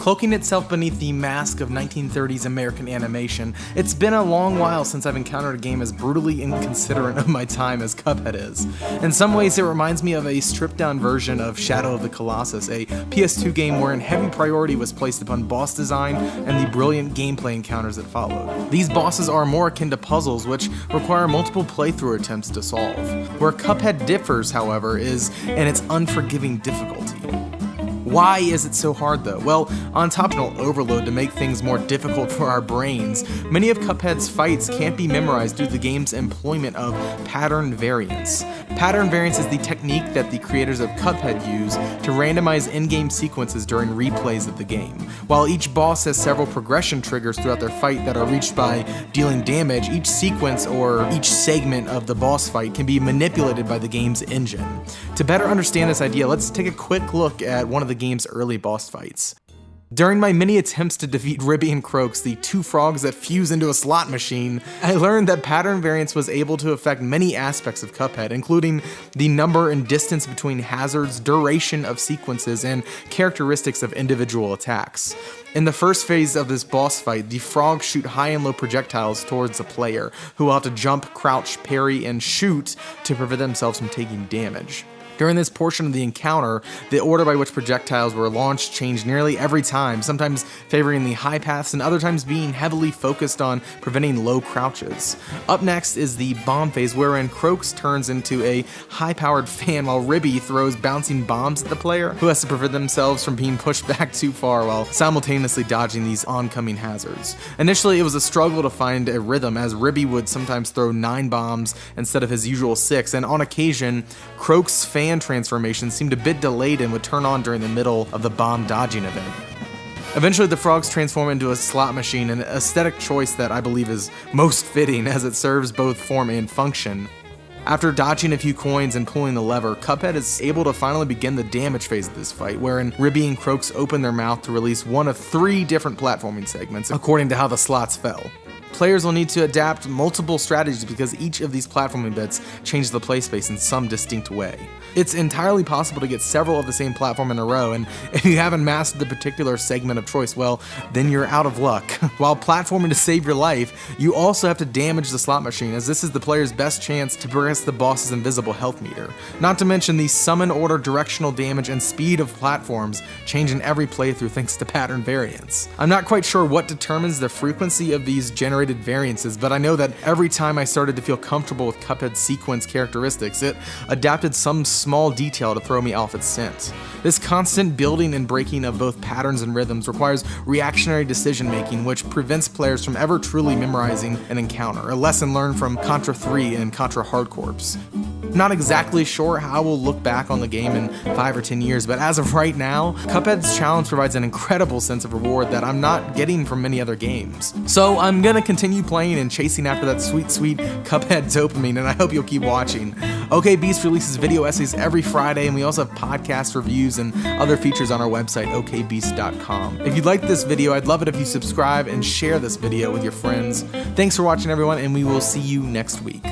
cloaking itself beneath the mask of 1930s American animation. It's been a long while since I've encountered a game as brutally inconsiderate of my time as Cuphead is. In some ways, it reminds me of a stripped-down version of Shadow of the Colossus, a PS2 game wherein heavy priority was placed upon boss design and the brilliant gameplay encounters that followed. These bosses are more akin to puzzles, which require multiple playthrough attempts to solve. Where Cuphead differs, however, is in its unforgiving difficulty. Why is it so hard though? Well, on top of overload to make things more difficult for our brains, many of Cuphead's fights can't be memorized due to the game's employment of pattern variance. Pattern variance is the technique that the creators of Cuphead use to randomize in-game sequences during replays of the game. While each boss has several progression triggers throughout their fight that are reached by dealing damage, each sequence or each segment of the boss fight can be manipulated by the game's engine. To better understand this idea, let's take a quick look at one of the game's early boss fights. During my many attempts to defeat Ribby and Croaks, the two frogs that fuse into a slot machine, I learned that pattern variance was able to affect many aspects of Cuphead, including the number and distance between hazards, duration of sequences, and characteristics of individual attacks. In the first phase of this boss fight, the frogs shoot high and low projectiles towards the player, who will have to jump, crouch, parry, and shoot to prevent themselves from taking damage. During this portion of the encounter, the order by which projectiles were launched changed nearly every time, sometimes favoring the high paths and other times being heavily focused on preventing low crouches. Up next is the bomb phase, wherein Croaks turns into a high-powered fan while Ribby throws bouncing bombs at the player, who has to prevent themselves from being pushed back too far while simultaneously dodging these oncoming hazards. Initially, it was a struggle to find a rhythm, as Ribby would sometimes throw 9 bombs instead of his usual 6, and on occasion, Croaks' fan transformation seemed a bit delayed and would turn on during the middle of the bomb dodging event. Eventually, the frogs transform into a slot machine, an aesthetic choice that I believe is most fitting as it serves both form and function. After dodging a few coins and pulling the lever, Cuphead is able to finally begin the damage phase of this fight, wherein Ribby and Croaks open their mouth to release one of 3 different platforming segments, according to how the slots fell. Players will need to adapt multiple strategies because each of these platforming bits changes the play space in some distinct way. It's entirely possible to get several of the same platform in a row, and if you haven't mastered the particular segment of choice, well, then you're out of luck. While platforming to save your life, you also have to damage the slot machine, as this is the player's best chance to progress the boss's invisible health meter. Not to mention the summon order directional damage and speed of platforms change in every playthrough thanks to pattern variance. I'm not quite sure what determines the frequency of these generated variances, but I know that every time I started to feel comfortable with Cuphead's sequence characteristics, it adapted some small detail to throw me off its scent. This constant building and breaking of both patterns and rhythms requires reactionary decision making, which prevents players from ever truly memorizing an encounter, a lesson learned from Contra 3 and Contra Hard Corps. Not exactly sure how we'll look back on the game in 5 or 10 years, but as of right now, Cuphead's challenge provides an incredible sense of reward that I'm not getting from many other games. So I'm gonna continue playing and chasing after that sweet, sweet Cuphead dopamine, and I hope you'll keep watching. OK Beast releases video essays every Friday, and we also have podcast reviews and other features on our website, okbeast.com. If you liked this video, I'd love it if you subscribe and share this video with your friends. Thanks for watching, everyone, and we will see you next week.